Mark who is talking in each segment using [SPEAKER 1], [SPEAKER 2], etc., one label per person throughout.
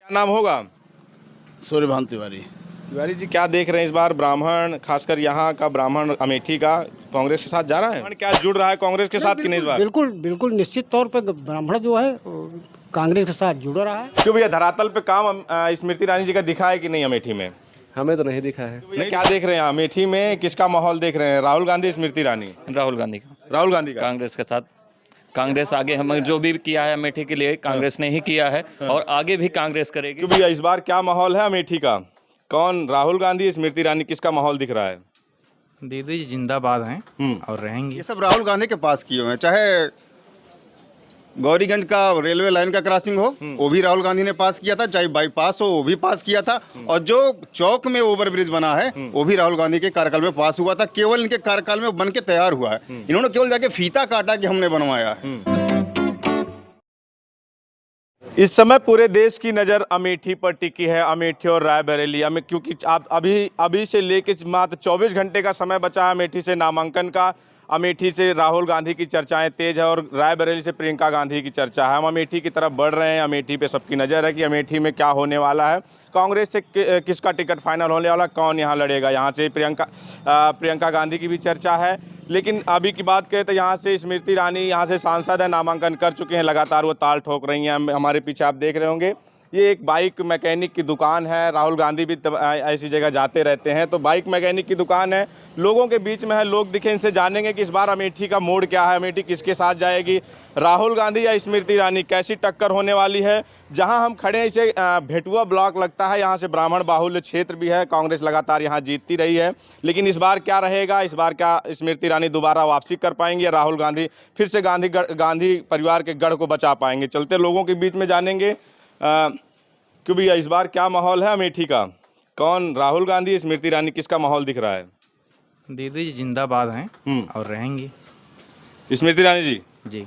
[SPEAKER 1] क्या नाम होगा?
[SPEAKER 2] सूर्यभान तिवारी।
[SPEAKER 1] तिवारी जी, क्या देख रहे हैं इस बार ब्राह्मण, खासकर यहाँ का ब्राह्मण अमेठी का कांग्रेस के साथ जा रहा है? क्या जुड़ रहा है कांग्रेस के साथ कि नहीं इस बार?
[SPEAKER 3] बिल्कुल बिल्कुल निश्चित तौर पर ब्राह्मण जो है कांग्रेस के साथ जुड़ रहा है।
[SPEAKER 1] क्यों भैया, धरातल पे काम स्मृति ईरानी जी का दिखा है कि नहीं अमेठी में?
[SPEAKER 4] हमें तो नहीं दिखा है।
[SPEAKER 1] भैया क्या देख रहे हैं अमेठी में, किसका माहौल देख रहे हैं, राहुल गांधी स्मृति ईरानी?
[SPEAKER 5] राहुल गांधी का।
[SPEAKER 1] राहुल गांधी का।
[SPEAKER 5] कांग्रेस के साथ, कांग्रेस आगे हम जो भी किया है अमेठी के लिए कांग्रेस ने ही किया है और आगे भी कांग्रेस करेगी।
[SPEAKER 1] क्यों भैया, इस बार क्या माहौल है अमेठी का? कौन, राहुल गांधी स्मृति ईरानी, किसका माहौल दिख रहा है?
[SPEAKER 6] दीदी जिंदाबाद हैं और रहेंगी।
[SPEAKER 7] ये सब राहुल गांधी के पास किए हुए हैं। चाहे गौरीगंज का रेलवे लाइन का क्रॉसिंग हो, वो भी राहुल गांधी ने पास किया था। चाहे बाईपास हो, वो भी पास किया था। और जो चौक में ओवरब्रिज बना है, वो भी राहुल गांधी के कार्यकाल में पास हुआ था। केवल इनके कार्यकाल में बन के तैयार हुआ है। इन्होंने केवल जाके फीता काटा कि हमने बनवाया है।
[SPEAKER 1] इस समय पूरे देश की नज़र अमेठी पर टिकी है, अमेठी और रायबरेली में, क्योंकि आप अभी से लेके मात्र 24 घंटे का समय बचा है अमेठी से नामांकन का। अमेठी से राहुल गांधी की चर्चाएं तेज है और रायबरेली से प्रियंका गांधी की चर्चा है। हम अमेठी की तरफ बढ़ रहे हैं। अमेठी पे सबकी नज़र है कि अमेठी में क्या होने वाला है, कांग्रेस से किसका टिकट फाइनल होने वाला, कौन यहाँ लड़ेगा। यहाँ से प्रियंका गांधी की भी चर्चा है। लेकिन अभी की बात करें तो यहाँ से स्मृति ईरानी, यहाँ से सांसद है, नामांकन कर चुके हैं, लगातार वो ताल ठोक रही हैं। हमारे पीछे आप देख रहे होंगे, ये एक बाइक मैकेनिक की दुकान है। राहुल गांधी भी ऐसी जगह जाते रहते हैं, तो बाइक मैकेनिक की दुकान है, लोगों के बीच में है। लोग दिखे, इनसे जानेंगे कि इस बार अमेठी का मोड़ क्या है, अमेठी किसके साथ जाएगी, राहुल गांधी या स्मृति ईरानी, कैसी टक्कर होने वाली है। जहां हम खड़े हैं इसे भेटुआ ब्लॉक लगता है, यहाँ से ब्राह्मण बाहुल्य क्षेत्र भी है। कांग्रेस लगातार यहाँ जीतती रही है, लेकिन इस बार क्या रहेगा, इस बार क्या स्मृति ईरानी दोबारा वापसी कर पाएंगे या राहुल गांधी फिर से गांधी परिवार के गढ़ को बचा पाएंगे। चलते लोगों के बीच में जानेंगे क्यों भैया, इस बार क्या माहौल है अमेठी का, कौन, राहुल गांधी स्मृति ईरानी, किसका माहौल दिख रहा है?
[SPEAKER 6] दीदी जिंदाबाद हैं और रहेंगी।
[SPEAKER 1] स्मृति ईरानी
[SPEAKER 6] जी।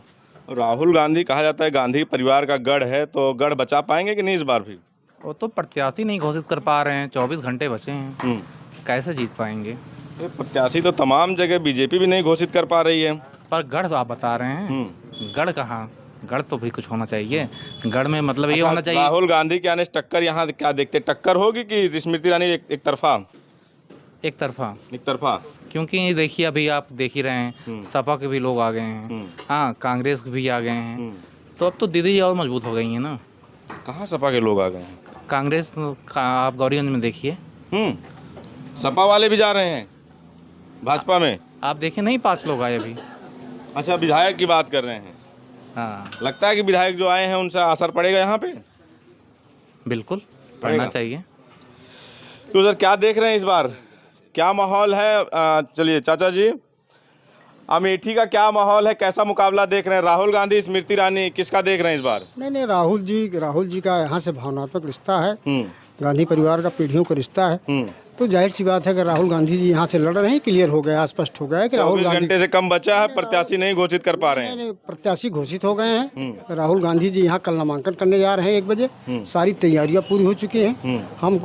[SPEAKER 1] राहुल गांधी कहा जाता है गांधी परिवार का गढ़ है, तो गढ़ बचा पाएंगे कि नहीं इस बार भी?
[SPEAKER 6] वो तो प्रत्याशी नहीं घोषित कर पा रहे हैं, 24 घंटे बचे हैं, कैसे जीत पाएंगे?
[SPEAKER 1] प्रत्याशी तो तमाम जगह बीजेपी भी नहीं घोषित कर पा रही है।
[SPEAKER 6] पर गढ़ तो आप बता रहे हैं, गढ़ कहाँ? गढ़ तो भी कुछ होना चाहिए। गढ़ में मतलब ये होना चाहिए।
[SPEAKER 1] राहुल गांधी के आने से टक्कर यहाँ क्या देखते, टक्कर होगी कि स्मृति ईरानी एक तरफा?
[SPEAKER 6] एक तरफा। क्योंकि देखिए अभी आप देख ही रहे हैं, सपा के भी लोग आ गए हैं, हाँ, कांग्रेस के भी आ गए हैं, तो अब तो दीदी और मजबूत हो गई है ना।
[SPEAKER 1] कहाँ सपा के लोग आ गए हैं?
[SPEAKER 6] कांग्रेस का आप गौरीगंज में देखिए,
[SPEAKER 1] सपा वाले भी जा रहे हैं भाजपा में।
[SPEAKER 6] आप देखिए नहीं, 5 लोग आए अभी।
[SPEAKER 1] अच्छा, विधायक की बात कर रहे हैं।
[SPEAKER 6] हाँ,
[SPEAKER 1] लगता है कि विधायक जो आए हैं उनसे असर पड़ेगा यहाँ पे?
[SPEAKER 6] बिल्कुल पड़ना चाहिए।
[SPEAKER 1] तो सर क्या देख रहे हैं इस बार, क्या माहौल है? चलिए चाचा जी, अमेठी का क्या माहौल है, कैसा मुकाबला देख रहे हैं, राहुल गांधी स्मृति ईरानी, किसका देख रहे हैं इस बार?
[SPEAKER 3] नहीं, राहुल जी का यहाँ से भावनात्मक रिश्ता है, गांधी परिवार का पीढ़ियों का रिश्ता है। तो जाहिर सी बात है कि राहुल गांधी जी यहाँ से लड़ रहे हैं, क्लियर हो गया, स्पष्ट हो गया है कि राहुल गांधी
[SPEAKER 1] घंटे से कम बचा है, प्रत्याशी नहीं घोषित कर पा रहे हैं।
[SPEAKER 3] नहीं, प्रत्याशी घोषित हो गए हैं। राहुल गांधी जी यहाँ कल नामांकन करने जा रहे हैं 1 बजे। सारी तैयारियां पूरी हो चुकी हैं। हम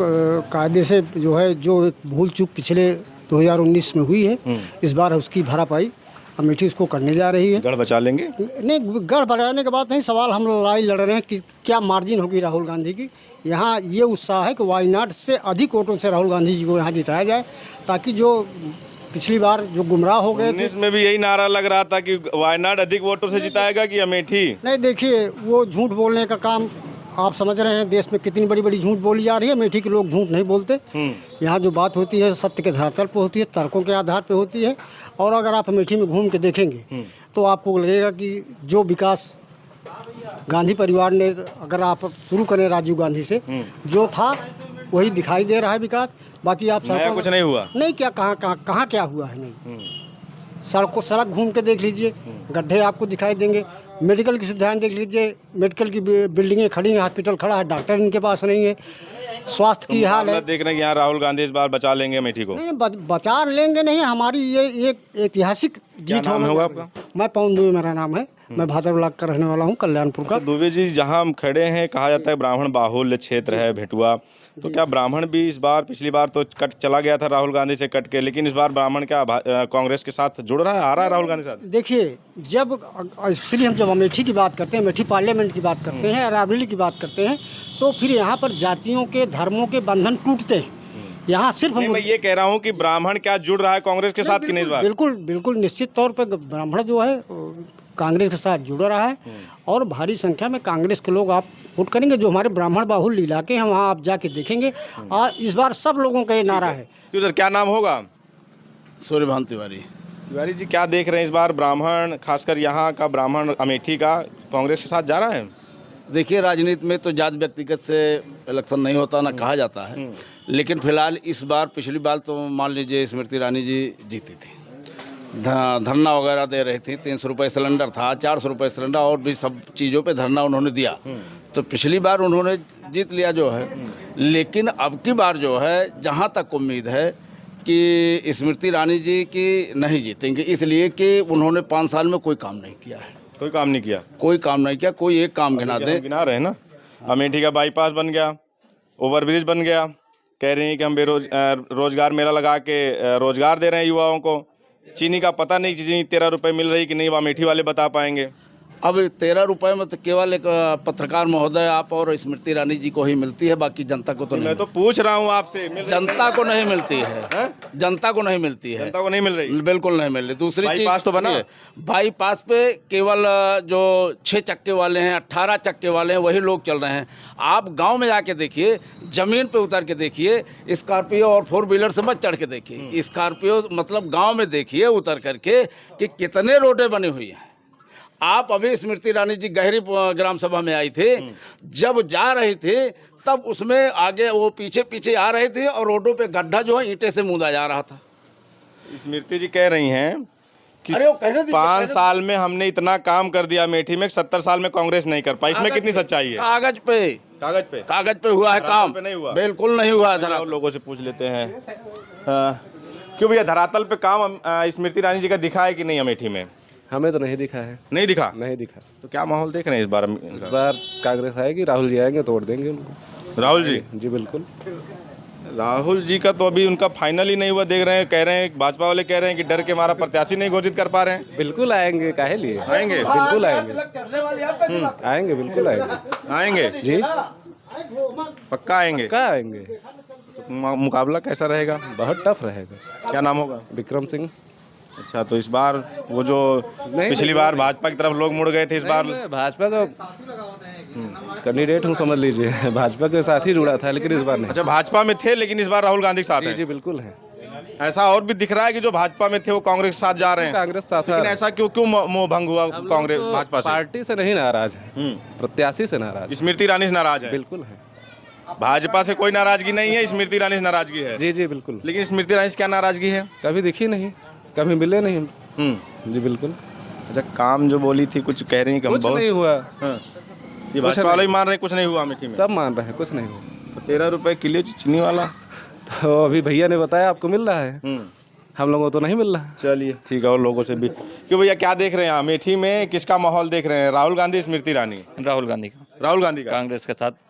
[SPEAKER 3] कायदे से जो है, जो भूल चूक पिछले 2019 में हुई है, इस बार उसकी भरपाई अमेठी उसको करने जा रही है।
[SPEAKER 1] गढ़ बचा लेंगे?
[SPEAKER 3] नहीं, गढ़ बचाने के बाद नहीं, सवाल हम लड़ाई लड़ रहे हैं कि क्या मार्जिन होगी राहुल गांधी की। यहाँ ये उत्साह है कि वायनाड से अधिक वोटों से राहुल गांधी जी को यहाँ जिताया जाए, ताकि जो पिछली बार जो गुमराह हो गए थे,
[SPEAKER 1] इसमें भी यही नारा लग रहा था कि वायनाड अधिक वोटों से जिताएगा कि अमेठी।
[SPEAKER 3] नहीं, देखिए वो झूठ बोलने का काम आप समझ रहे हैं, देश में कितनी बड़ी बड़ी झूठ बोली जा रही है। अमेठी के लोग झूठ नहीं बोलते। यहाँ जो बात होती है सत्य के धरातल पर होती है, तर्कों के आधार पर होती है। और अगर आप अमेठी में घूम के देखेंगे तो आपको लगेगा कि जो विकास गांधी परिवार ने, अगर आप शुरू करें राजीव गांधी से, जो था वही दिखाई दे रहा है विकास। बाकी आप
[SPEAKER 1] कुछ नहीं हुआ,
[SPEAKER 3] नहीं, क्या कहाँ क्या हुआ है, नहीं। सड़क घूम के देख लीजिए, गड्ढे आपको दिखाई देंगे। मेडिकल की सुविधाएं देख लीजिए, मेडिकल की बिल्डिंगें खड़ी हैं, हॉस्पिटल खड़ा है, डॉक्टर इनके पास नहीं है। स्वास्थ्य की हाल है।
[SPEAKER 1] देख रहे हैं कि यहाँ राहुल गांधी इस बार बचा लेंगे अमेठी को?
[SPEAKER 3] नहीं, बचा लेंगे नहीं, हमारी ये एक ऐतिहासिक जीत होगा।
[SPEAKER 1] आपका?
[SPEAKER 3] मैं पवन दुबे मेरा नाम है। मैं भादर ब्लॉक का रहने वाला हूँ, कल्याणपुर का।
[SPEAKER 1] तो दुबे जी, जहां हम खड़े हैं, कहा जाता है ब्राह्मण बाहुल्य क्षेत्र है भेटुआ, तो क्या ब्राह्मण भी इस बार, पिछली बार तो कट चला गया था राहुल गांधी से कट के, लेकिन इस बार ब्राह्मण क्या कांग्रेस के साथ जुड़ रहा है, आ रहा है राहुल गांधी के साथ?
[SPEAKER 3] देखिए, जब इसलिए हम जब अमेठी की बात करते हैं, अमेठी पार्लियामेंट की बात करते हैं, रायबरेली की बात करते हैं, तो फिर यहाँ पर जातियों के, धर्मों के बंधन टूटते हैं। यहाँ सिर्फ
[SPEAKER 1] मैं ये कह रहा हूँ कि ब्राह्मण क्या जुड़ रहा है कांग्रेस के साथ कि नहीं इस बार?
[SPEAKER 3] बिल्कुल बिल्कुल निश्चित तौर पर ब्राह्मण जो है कांग्रेस के साथ जुड़ रहा है, और भारी संख्या में कांग्रेस के लोग आप वोट करेंगे। जो हमारे ब्राह्मण बाहुल्य इलाके हैं वहाँ आप जाके देखेंगे, और इस बार सब लोगों का ये नारा है।
[SPEAKER 1] क्यों सर, क्या नाम होगा?
[SPEAKER 2] सूर्यभान तिवारी।
[SPEAKER 1] तिवारी जी, क्या देख रहे हैं इस बार ब्राह्मण, खासकर यहाँ का ब्राह्मण अमेठी का कांग्रेस के साथ जा रहा है?
[SPEAKER 2] देखिए, राजनीति में तो जात व्यक्तिगत से इलेक्शन नहीं होता, ना कहा जाता है, लेकिन फिलहाल इस बार, पिछली बार तो मान लीजिए स्मृति ईरानी जी जीती थी, धरना वगैरह दे रही थी, 300 रुपये सिलेंडर था, 400 रुपये सिलेंडर, और भी सब चीज़ों पे धरना उन्होंने दिया, तो पिछली बार उन्होंने जीत लिया जो है। लेकिन अब की बार जो है, जहाँ तक उम्मीद है कि स्मृति ईरानी जी की नहीं जीतेंगे, इसलिए कि उन्होंने 5 साल में कोई काम नहीं किया है।
[SPEAKER 1] कोई काम नहीं किया?
[SPEAKER 2] कोई काम नहीं किया, कोई एक काम गिना दे।
[SPEAKER 1] गिना रहे हैं ना, अमेठी का बाईपास बन गया, ओवरब्रिज बन गया, कह रहे हैं कि हम रोजगार मेला लगा के रोजगार दे रहे हैं युवाओं को। चीनी का पता नहीं, चीनी 13 रुपये मिल रही कि नहीं, वो अमेठी वाले बता पाएंगे।
[SPEAKER 2] अब 13 रुपये में तो केवल एक पत्रकार महोदय आप और स्मृति ईरानी जी को ही मिलती है, बाकी जनता को तो नहीं।
[SPEAKER 1] मैं तो पूछ रहा हूँ आपसे,
[SPEAKER 2] जनता को नहीं मिलती है, जनता को नहीं मिलती है,
[SPEAKER 1] जनता को नहीं मिल रही,
[SPEAKER 2] बिल्कुल नहीं मिल रही। दूसरी चीज,
[SPEAKER 1] बाईपास तो बना,
[SPEAKER 2] बाईपास पे केवल जो 6 चक्के वाले हैं, 18 चक्के वाले हैं, वही लोग चल रहे हैं। आप गांव में जाके देखिए, जमीन पे उतर के देखिए, स्कॉर्पियो और 4 व्हीलर से मत चढ़ के देखिए, स्कॉर्पियो मतलब गाँव में देखिए उतर करके कि कितने रोडें बनी हुई हैं। आप अभी स्मृति ईरानी जी गहरी ग्राम सभा में आई थी, जब जा रही थी तब उसमें आगे वो पीछे पीछे आ रहे थे, और रोडों पे गड्ढा जो है ईंटे से मूंदा जा रहा था।
[SPEAKER 1] स्मृति जी कह रही हैं कि
[SPEAKER 2] अरे वो कहने
[SPEAKER 1] 5 साल में हमने इतना काम कर दिया अमेठी में, 70 साल में कांग्रेस नहीं कर पाई। इसमें कितनी सच्चाई है?
[SPEAKER 2] कागज पे हुआ है काम,
[SPEAKER 1] पे नहीं हुआ,
[SPEAKER 2] बिल्कुल नहीं हुआ है।
[SPEAKER 1] और लोगों से पूछ लेते हैं। क्यों भैया, धरातल पे काम स्मृति ईरानी जी का दिखा है कि नहीं अमेठी में?
[SPEAKER 4] हमें तो नहीं दिखा है।
[SPEAKER 1] नहीं दिखा?
[SPEAKER 4] नहीं दिखा।
[SPEAKER 1] तो क्या माहौल देख रहे हैं इस बार?
[SPEAKER 4] इस बार कांग्रेस आएगी, राहुल जी आएंगे तो वोट देंगे उनको।
[SPEAKER 1] राहुल जी?
[SPEAKER 4] जी बिल्कुल।
[SPEAKER 1] राहुल जी का तो अभी उनका फाइनल ही नहीं हुआ, देख रहे हैं, कह रहे हैं, भाजपा वाले कह रहे हैं कि डर के मारा प्रत्याशी नहीं घोषित कर पा रहे हैं।
[SPEAKER 4] बिल्कुल आएंगे, काहे लिए
[SPEAKER 1] आएंगे?
[SPEAKER 4] बिल्कुल आएंगे, आएंगे, बिल्कुल आएंगे।
[SPEAKER 1] आएंगे
[SPEAKER 4] जी,
[SPEAKER 1] पक्का आएंगे?
[SPEAKER 4] क्या आएंगे?
[SPEAKER 1] तो मुकाबला कैसा रहेगा?
[SPEAKER 4] बहुत टफ रहेगा।
[SPEAKER 1] क्या नाम होगा?
[SPEAKER 4] विक्रम सिंह।
[SPEAKER 1] अच्छा, तो इस बार वो जो पिछली बार भाजपा की तरफ लोग मुड़ गए थे, इस बार
[SPEAKER 4] भाजपा का कैंडिडेट हूँ, समझ लीजिए, भाजपा के साथ ही जुड़ा था, लेकिन इस बार नहीं।
[SPEAKER 1] अच्छा, भाजपा में थे लेकिन इस बार राहुल गांधी के साथ
[SPEAKER 4] जी
[SPEAKER 1] हैं?
[SPEAKER 4] जी बिल्कुल है।
[SPEAKER 1] ऐसा और भी दिख रहा है कि जो भाजपा में थे वो कांग्रेस के साथ जा रहे हैं?
[SPEAKER 4] कांग्रेस साथ है।
[SPEAKER 1] लेकिन ऐसा क्यों मोह भंग हुआ कांग्रेस भाजपा से?
[SPEAKER 4] पार्टी से नहीं नाराज है, प्रत्याशी से नाराज।
[SPEAKER 1] स्मृति ईरानी से नाराज है?
[SPEAKER 4] बिल्कुल है।
[SPEAKER 1] भाजपा से कोई नाराजगी नहीं है, स्मृति ईरानी से नाराजगी है?
[SPEAKER 4] जी जी बिल्कुल।
[SPEAKER 1] लेकिन स्मृति ईरानी से क्या नाराजगी है?
[SPEAKER 4] कभी दिखी नहीं, कभी मिले नहीं। जी बिल्कुल।
[SPEAKER 1] अच्छा, काम जो बोली थी, कुछ कह रही हैं कि हम
[SPEAKER 4] कुछ
[SPEAKER 1] बहुत
[SPEAKER 4] नहीं हुआ।
[SPEAKER 1] ये भाजपा वाले ही मान रहे हैं कुछ नहीं हुआ अमेठी में?
[SPEAKER 4] सब मान रहे हैं, कुछ नहीं हुआ।
[SPEAKER 1] 13 रुपए किलो चीनी वाला
[SPEAKER 4] तो अभी भैया ने बताया आपको मिल रहा है, हम लोगों को तो नहीं मिल रहा।
[SPEAKER 1] चलिए ठीक है, और लोगों से भी। क्यों भैया, क्या देख रहे हैं अमेठी में, किसका माहौल देख रहे हैं? राहुल गांधी, स्मृति ईरानी?
[SPEAKER 5] राहुल गांधी का।
[SPEAKER 1] राहुल गांधी का?
[SPEAKER 5] कांग्रेस के साथ,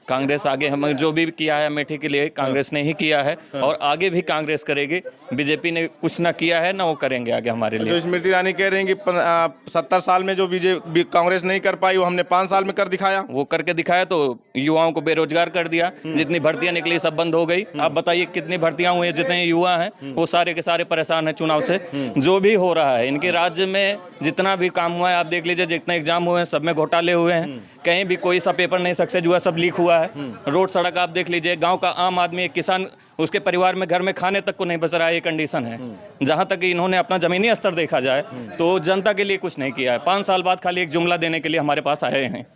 [SPEAKER 5] कांग्रेस आगे हम जो भी किया है अमेठी के लिए कांग्रेस ने ही किया है, और आगे भी कांग्रेस करेगी। बीजेपी ने कुछ ना किया है ना वो करेंगे आगे हमारे लिए।
[SPEAKER 1] जो स्मृति ईरानी कह रहे हैं कि 70 साल में जो बीजेपी कांग्रेस नहीं कर पाई वो हमने 5 साल में कर दिखाया।
[SPEAKER 5] वो करके दिखाया, तो युवाओं को बेरोजगार कर दिया, जितनी भर्तियां निकली सब बंद हो गई। आप बताइए कितनी भर्तियां हुई हैं? जितने युवा हैं वो सारे के सारे परेशान हैं चुनाव से। जो भी हो रहा है इनके राज्य में, जितना भी काम हुआ है आप देख लीजिए, जितने एग्जाम हुए हैं सब में घोटाले हुए हैं, कहीं भी कोई सा पेपर नहीं सक्सेस हुआ, सब लीक हुआ है। रोड सड़क आप देख लीजिए, गांव का आम आदमी, एक किसान, उसके परिवार में घर में खाने तक को नहीं बच रहा है, ये कंडीशन है। जहां तक कि इन्होंने अपना जमीनी स्तर देखा जाए तो जनता के लिए कुछ नहीं किया है। 5 साल बाद खाली एक जुमला देने के लिए हमारे पास आए हैं।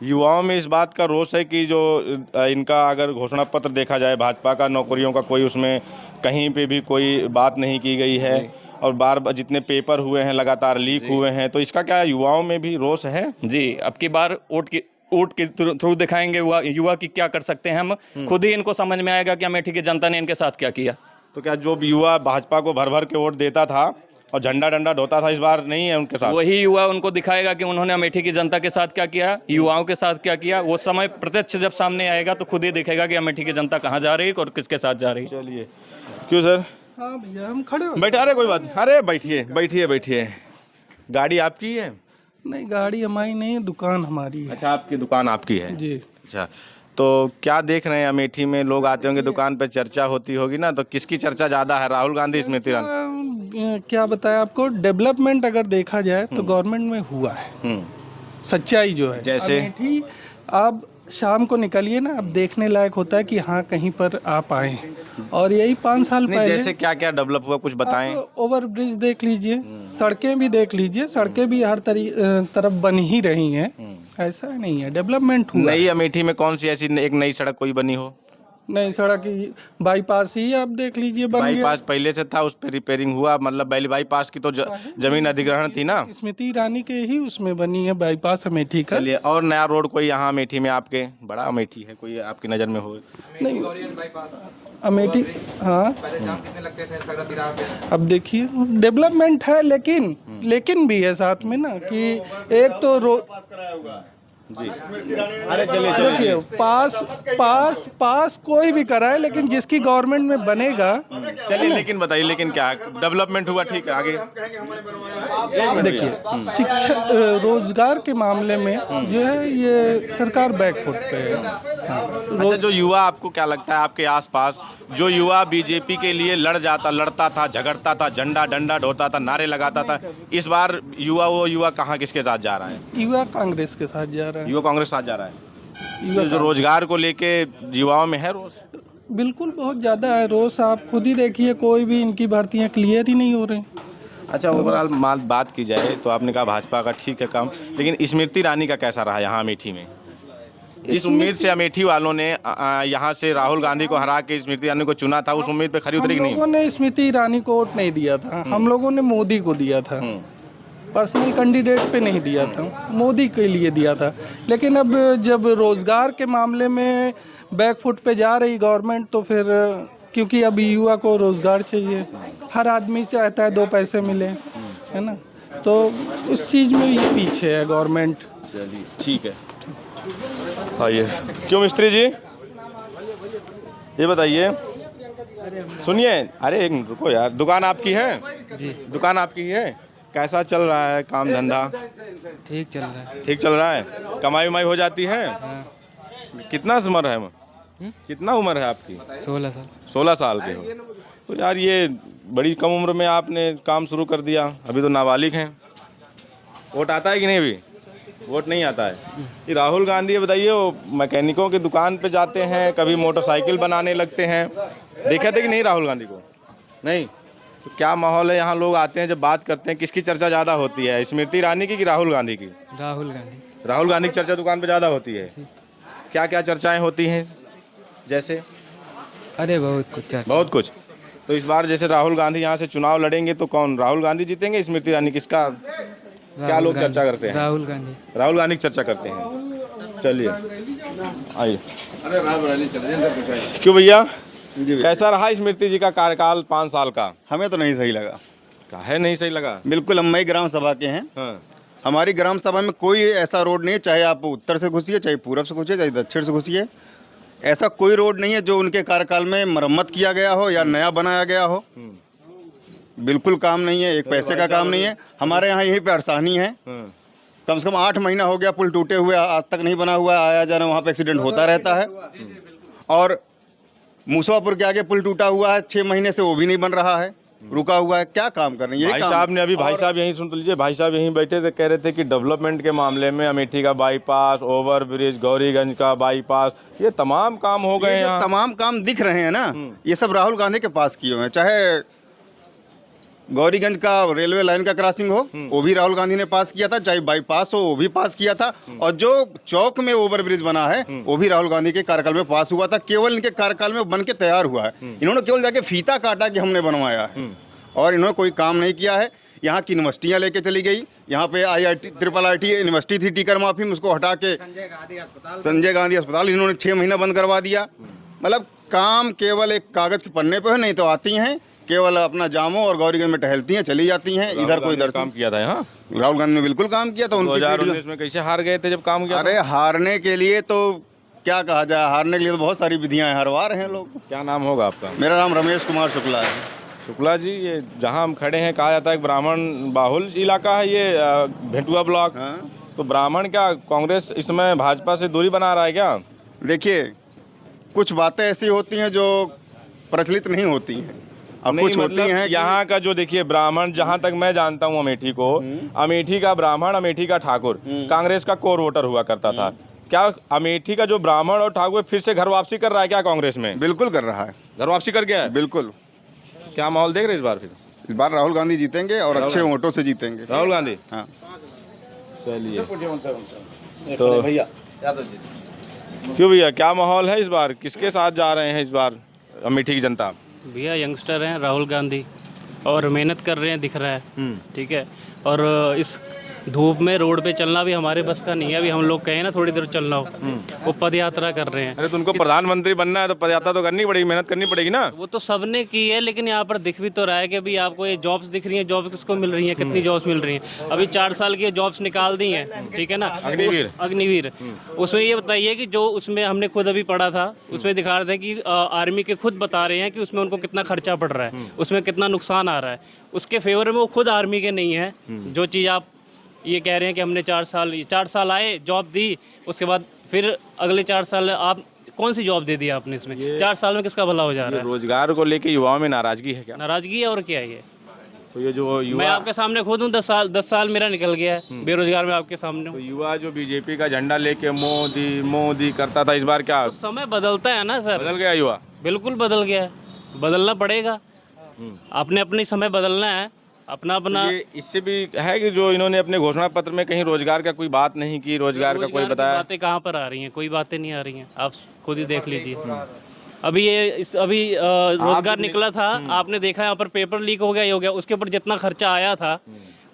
[SPEAKER 1] युवाओं में इस बात का रोष है कि जो इनका अगर घोषणा पत्र देखा जाए भाजपा का, नौकरियों का कोई उसमें कहीं पे भी कोई बात नहीं की गई है, और बार जितने पेपर हुए हैं लगातार लीक हुए हैं, तो इसका क्या युवाओं में भी रोष है?
[SPEAKER 5] जी, अब की बार वोट के थ्रू दिखाएंगे युवा की क्या कर सकते हैं हम। खुद ही इनको समझ में आएगा कि अमेठी की जनता ने इनके साथ क्या किया।
[SPEAKER 1] तो क्या जो युवा भाजपा को भर भर के वोट देता था, और झंडा डंडा ढोता था, इस बार नहीं है उनके साथ।
[SPEAKER 5] वही युवा उनको दिखाएगा कि उन्होंने अमेठी की जनता के साथ क्या किया, युवाओं के साथ क्या किया। वो समय प्रत्यक्ष जब सामने आएगा तो खुद ही दिखेगा कि अमेठी की जनता कहाँ जा रही है और किसके साथ जा रही है।
[SPEAKER 1] चलिए, क्यों सर?
[SPEAKER 8] हाँ भैया, हम खड़े हो।
[SPEAKER 1] बैठे, अरे कोई बात नहीं, अरे बैठिए बैठिए बैठिए। गाड़ी आपकी है?
[SPEAKER 8] नहीं, गाड़ी हमारी नहीं है, दुकान हमारी है।
[SPEAKER 1] अच्छा, आपकी दुकान आपकी है
[SPEAKER 8] जी।
[SPEAKER 1] अच्छा, तो क्या देख रहे हैं अमेठी में? लोग आते होंगे दुकान पे, चर्चा होती होगी ना, तो किसकी चर्चा ज़्यादा है, राहुल गांधी, स्मृति ईरानी?
[SPEAKER 8] क्या बताएं आपको, डेवलपमेंट अगर देखा जाए तो गवर्नमेंट में हुआ है। सच्चाई जो है,
[SPEAKER 1] जैसे?
[SPEAKER 8] अमेठी आप शाम को निकलिए ना, अब देखने लायक होता है कि हाँ कहीं पर आप आए। और यही 5 साल
[SPEAKER 1] नहीं,
[SPEAKER 8] पहले
[SPEAKER 1] जैसे क्या क्या डेवलप हुआ, कुछ बताएं।
[SPEAKER 8] ओवर ब्रिज देख लीजिए, सड़कें भी देख लीजिए, सड़कें भी हर तरफ बन ही रही हैं। ऐसा नहीं है, डेवलपमेंट हुआ।
[SPEAKER 1] नई अमेठी में कौन सी ऐसी एक नई सड़क कोई बनी हो?
[SPEAKER 8] नई सड़क बाईपास ही आप देख लीजिए, बन गया।
[SPEAKER 1] बाईपास पहले से था, उस पर रिपेयरिंग हुआ, मतलब बाईपास की तो जमीन अधिग्रहण थी ना।
[SPEAKER 8] स्मृति ईरानी के ही उसमें बनी है बाईपास अमेठी का।
[SPEAKER 1] चलिए, और नया रोड कोई यहाँ अमेठी में आपके, बड़ा अमेठी है कोई आपकी नज़र में हो?
[SPEAKER 8] नहीं, अमेठी, हाँ अब देखिए डेवलपमेंट है, लेकिन भी है साथ में ना कि एक तो
[SPEAKER 1] जी, अरे चलिए
[SPEAKER 8] देखिए, पास कोई भी कराए, लेकिन जिसकी गवर्नमेंट में बनेगा।
[SPEAKER 1] चलिए, लेकिन बताइए, लेकिन क्या डेवलपमेंट हुआ? ठीक है, आगे
[SPEAKER 8] देखिए, शिक्षा रोजगार के मामले में जो है ये सरकार बैकफुट पे है।
[SPEAKER 1] अच्छा, जो युवा, आपको क्या लगता है आपके आसपास जो युवा बीजेपी के लिए लड़ता था, झगड़ता था, झंडा डंडा ढोता था, नारे लगाता था, इस बार वो युवा कहाँ किसके साथ जा रहा है?
[SPEAKER 8] युवा कांग्रेस के साथ जा रहा है।
[SPEAKER 1] युवा कांग्रेस साथ जा रहा है। जो रोजगार को लेके युवाओं में है रोष?
[SPEAKER 8] बिल्कुल, बहुत ज़्यादा है रोष। आप खुद ही देखिए, कोई भी इनकी भर्तियाँ क्लियर ही नहीं हो रही।
[SPEAKER 1] अच्छा, ओवरऑल बात की जाए तो आपने कहा भाजपा का ठीक है काम, लेकिन स्मृति ईरानी का कैसा रहा यहाँ अमेठी में? जिस उम्मीद से अमेठी वालों ने यहाँ से राहुल गांधी को हरा के स्मृति ईरानी को चुना था, उस उम्मीद पे खरी उतरी नहीं?
[SPEAKER 8] हम लोगों ने स्मृति ईरानी को वोट नहीं दिया था, हम लोगों ने मोदी को दिया था। पर्सनल कैंडिडेट पे नहीं दिया था, मोदी के लिए दिया था। लेकिन अब जब रोजगार के मामले में बैकफुट पे जा रही गवर्नमेंट, तो फिर क्योंकि अब युवा को रोजगार चाहिए, हर आदमी चाहता है 2 पैसे मिले, है ना, तो उस चीज़ में ये पीछे है गवर्नमेंट।
[SPEAKER 1] चलिए, ठीक है, आइए। क्यों मिस्त्री जी, ये बताइए, सुनिए, अरे एक रुको यार, दुकान आपकी है?
[SPEAKER 9] जी,
[SPEAKER 1] दुकान आपकी है। कैसा चल रहा है काम धंधा?
[SPEAKER 9] ठीक चल रहा है।
[SPEAKER 1] ठीक चल रहा है, कमाई उमाई हो जाती है?
[SPEAKER 9] हाँ।
[SPEAKER 1] कितना उम्र है? कितना उम्र है आपकी?
[SPEAKER 9] 16 साल।
[SPEAKER 1] 16 साल के हो तो यार ये बड़ी कम उम्र में आपने काम शुरू कर दिया, अभी तो नाबालिग हैं। वोट आता है कि नहीं? अभी वोट नहीं आता है। ये राहुल गांधी, बताइए, वो मैकेनिकों की दुकान पे जाते हैं, कभी मोटरसाइकिल बनाने लगते हैं, देखे थे कि नहीं राहुल गांधी को? नहीं, तो क्या माहौल है यहाँ? लोग आते हैं, जब बात करते हैं, किसकी चर्चा ज़्यादा होती है, स्मृति ईरानी की कि राहुल गांधी की?
[SPEAKER 9] राहुल गांधी।
[SPEAKER 1] राहुल गांधी की चर्चा दुकान पे ज़्यादा होती है। क्या क्या चर्चाएं होती हैं? जैसे
[SPEAKER 9] अरे बहुत कुछ चर्चा।
[SPEAKER 1] बहुत कुछ। तो इस बार जैसे राहुल गांधी यहाँ से चुनाव लड़ेंगे तो कौन, राहुल गांधी जीतेंगे, स्मृति ईरानी, किसका क्या लोग चर्चा करते हैं?
[SPEAKER 9] राहुल गांधी।
[SPEAKER 1] राहुल गांधी की चर्चा करते हैं। चलिए, आइए। क्यों भैया, कैसा रहा स्मृति जी का कार्यकाल 5 साल का?
[SPEAKER 7] हमें तो नहीं सही लगा।
[SPEAKER 1] काहे नहीं सही लगा?
[SPEAKER 7] बिल्कुल, हम मई ग्राम सभा के हैं।
[SPEAKER 1] हाँ।
[SPEAKER 7] हमारी ग्राम सभा में कोई ऐसा रोड नहीं है, चाहे आप उत्तर से घुसिए, चाहे पूरब से घुसिए, चाहे दक्षिण से घुसिए, ऐसा कोई रोड नहीं है जो उनके कार्यकाल में मरम्मत किया गया हो या नया बनाया गया हो। बिल्कुल काम नहीं है, एक पैसे का काम नहीं है। हमारे यहाँ यहीं पे अरसानी है, कम से कम 8 महीना हो गया, पुल टूटे हुए आज तक नहीं बना हुआ, आया जाना वहाँ पे एक्सीडेंट होता रहता है। और मूसापुर के आगे पुल टूटा हुआ है, 6 महीने से वो भी नहीं बन रहा है, रुका हुआ है। क्या काम कर रहे हैं?
[SPEAKER 1] भाई साहब ने अभी, भाई साहब यहीं सुन लीजिए, भाई साहब यहीं बैठे थे, कह रहे थे कि डेवलपमेंट के मामले में अमेठी का बाईपास, ओवर ब्रिज, गौरीगंज का बाईपास, ये तमाम काम हो गए हैं।
[SPEAKER 7] तमाम काम दिख रहे हैं ना, ये सब राहुल गांधी के पास किए हुए हैं। चाहे गौरीगंज का रेलवे लाइन का क्रॉसिंग हो, वो भी राहुल गांधी ने पास किया था, चाहे बाईपास हो वो भी पास किया था, और जो चौक में ओवर ब्रिज बना है वो भी राहुल गांधी के कार्यकाल में पास हुआ था। केवल इनके कार्यकाल में बन के तैयार हुआ है, इन्होंने केवल जाके फीता काटा कि हमने बनवाया है, और इन्होंने कोई काम नहीं किया है। यहाँ की यूनिवर्सिटियाँ लेके चली गई, यहाँ पे IIT यूनिवर्सिटी थी टीकर माफी में, उसको हटा के संजय गांधी अस्पताल इन्होंने 6 महीना बंद करवा दिया। मतलब काम केवल एक कागज़ के पन्ने पे है, नहीं तो आती हैं केवल अपना जामो और गौरीगंज में टहलती हैं, चली जाती हैं, इधर कोई
[SPEAKER 1] काम
[SPEAKER 7] दर्शन।
[SPEAKER 1] किया था यहाँ
[SPEAKER 7] राहुल गांधी ने बिल्कुल काम किया था, उनकी वीडियो।
[SPEAKER 1] 2019 में कैसे हार गए थे जब काम किया था?
[SPEAKER 7] अरे हारने के लिए तो क्या कहा जाए, हारने के लिए तो बहुत सारी विधियां हैं, हरवा रहे हैं लोग।
[SPEAKER 1] क्या नाम होगा आपका?
[SPEAKER 7] मेरा नाम रमेश कुमार शुक्ला है।
[SPEAKER 1] शुक्ला जी, ये जहाँ हम खड़े हैं कहा जाता है ब्राह्मण बाहुल इलाका है ये, भेटुआ ब्लॉक। तो ब्राह्मण क्या कांग्रेस इसमें भाजपा से दूरी बना रहा है क्या?
[SPEAKER 7] देखिए, कुछ बातें ऐसी होती हैं जो प्रचलित नहीं होती हैं। अब
[SPEAKER 1] नहीं,
[SPEAKER 7] कुछ होती
[SPEAKER 1] मतलब
[SPEAKER 7] हैं कि-
[SPEAKER 1] यहाँ का जो देखिए ब्राह्मण, जहाँ तक मैं जानता हूँ अमेठी को, अमेठी का ब्राह्मण, अमेठी का ठाकुर कांग्रेस का कोर वोटर हुआ करता था। क्या अमेठी का जो ब्राह्मण और ठाकुर फिर से घर वापसी कर रहा है क्या कांग्रेस में?
[SPEAKER 7] बिल्कुल कर रहा है,
[SPEAKER 1] घर वापसी कर गया है।
[SPEAKER 7] बिल्कुल।
[SPEAKER 1] क्या माहौल देख रहे इस बार? फिर
[SPEAKER 7] इस बार राहुल गांधी जीतेंगे और अच्छे वोटों से जीतेंगे।
[SPEAKER 1] राहुल गांधी,
[SPEAKER 7] हाँ।
[SPEAKER 1] चलिए तो भैया क्यों भैया, क्या माहौल है इस बार? किसके साथ जा रहे हैं इस बार अमेठी की जनता?
[SPEAKER 10] भैया यंगस्टर हैं राहुल गांधी, और मेहनत कर रहे हैं, दिख रहा है। ठीक है, और इस धूप में रोड पे चलना भी हमारे बस का नहीं है। अभी हम लोग कहें ना थोड़ी देर चलना हो, वो पद यात्रा कर रहे हैं।
[SPEAKER 1] अरे तो उनको प्रधानमंत्री बनना है तो पदयात्रा तो करनी पड़ेगी, मेहनत करनी पड़ेगी ना।
[SPEAKER 10] वो तो सबने की है, लेकिन यहाँ पर दिख भी तो रहा है कि अभी आपको ये जॉब्स दिख रही हैं। जॉब्स किसको मिल रही हैं? कितनी जॉब्स मिल रही हैं? अभी 4 साल की जॉब्स निकाल दी हैं, ठीक है ना। अग्निवीर उसमें ये बताइए कि जो उसमें हमने खुद अभी पढ़ा था, उसमें दिखा रहे थे कि आर्मी के खुद बता रहे हैं कि उसमें उनको कितना खर्चा पड़ रहा है, उसमें कितना नुकसान आ रहा है। उसके फेवर में वो खुद आर्मी के नहीं है। जो चीज़ आप ये कह रहे हैं कि हमने 4 साल आए, जॉब दी, उसके बाद फिर अगले 4 साल आप कौन सी जॉब दे दी आपने? इसमें 4 साल में किसका भला हो जा रहा है?
[SPEAKER 1] रोजगार को लेके युवाओं में नाराजगी है क्या?
[SPEAKER 10] नाराजगी है, और क्या है ये?
[SPEAKER 1] तो ये जो युवा,
[SPEAKER 10] मैं आपके सामने खुद हूँ, 10 साल मेरा निकल गया है बेरोजगार में, आपके सामने
[SPEAKER 1] तो
[SPEAKER 10] हूँ।
[SPEAKER 1] युवा जो बीजेपी का झंडा लेके मोदी मोदी करता था, इस बार क्या
[SPEAKER 10] तो समय बदलता है ना सर।
[SPEAKER 1] बदल गया युवा?
[SPEAKER 10] बिल्कुल बदल गया है, बदलना पड़ेगा। आपने अपनी समय बदलना है, अपना अपना।
[SPEAKER 1] ये इससे भी है कि जो इन्होंने अपने घोषणा पत्र में कहीं रोजगार का कोई बात नहीं की, रोजगार का कोई
[SPEAKER 10] की
[SPEAKER 1] बताया?
[SPEAKER 10] बातें कहाँ पर आ रही हैं? कोई बातें नहीं आ रही हैं, आप खुद ही देख लीजिए। अभी रोजगार निकला था, आपने देखा यहाँ पर पेपर लीक हो गया, ये हो गया। उसके ऊपर जितना खर्चा आया था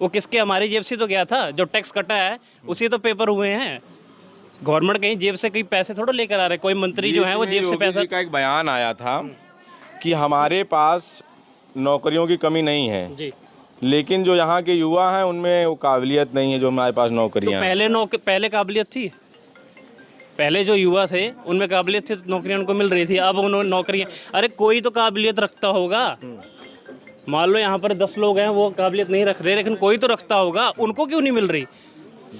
[SPEAKER 10] वो किसके? हमारी जेब से तो गया था। जो टैक्स कटा है उसी तो पेपर हुए हैं। गवर्नमेंट कहीं जेब से कहीं पैसे थोड़ा लेकर आ रहे। कोई मंत्री जो है वो जेब से पैसा।
[SPEAKER 1] का एक बयान आया था कि हमारे पास नौकरियों की कमी नहीं है
[SPEAKER 10] जी,
[SPEAKER 1] लेकिन जो यहाँ के युवा हैं उनमें वो काबिलियत नहीं है जो हमारे पास
[SPEAKER 10] तो
[SPEAKER 1] नौकरियाँ
[SPEAKER 10] पहले काबिलियत थी। पहले जो युवा थे उनमें काबिलियत थी, तो नौकरियां उनको मिल रही थी। अब उन्होंने नौकरियां, अरे कोई तो काबिलियत रखता होगा। मान लो यहाँ पर 10 लोग हैं, वो काबिलियत नहीं रख रहे, लेकिन कोई तो रखता होगा। उनको क्यों नहीं मिल रही?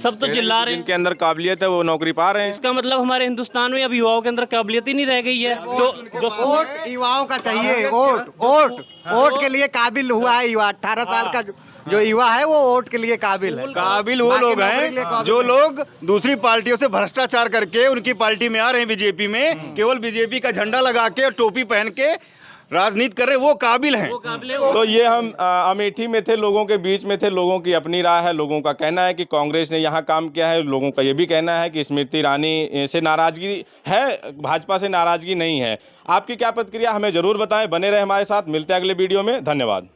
[SPEAKER 10] सब तो चिल्ला रहे हैं।
[SPEAKER 1] जिनके अंदर काबिलियत है वो नौकरी पा रहे हैं।
[SPEAKER 10] इसका मतलब हमारे हिंदुस्तान में अब युवाओं के अंदर काबिलियत ही नहीं रह गई है। तो जो
[SPEAKER 11] वोट युवाओं का चाहिए, वोट के लिए काबिल हुआ है युवा। 18 साल का जो युवा है वो वोट के लिए काबिल है।
[SPEAKER 7] काबिल वो लोग हैं जो लोग दूसरी पार्टियों से भ्रष्टाचार करके उनकी पार्टी में आ रहे हैं, बीजेपी में, केवल बीजेपी का झंडा लगा के और टोपी पहन के राजनीति कर रहे, वो काबिल हैं।
[SPEAKER 1] तो ये हम अमेठी में थे, लोगों के बीच में थे, लोगों की अपनी राय है। लोगों का कहना है कि कांग्रेस ने यहाँ काम किया है, लोगों का ये भी कहना है कि स्मृति ईरानी से नाराजगी है, भाजपा से नाराजगी नहीं है। आपकी क्या प्रतिक्रिया हमें जरूर बताएं। बने रहे हमारे साथ, मिलते हैं अगले वीडियो में। धन्यवाद।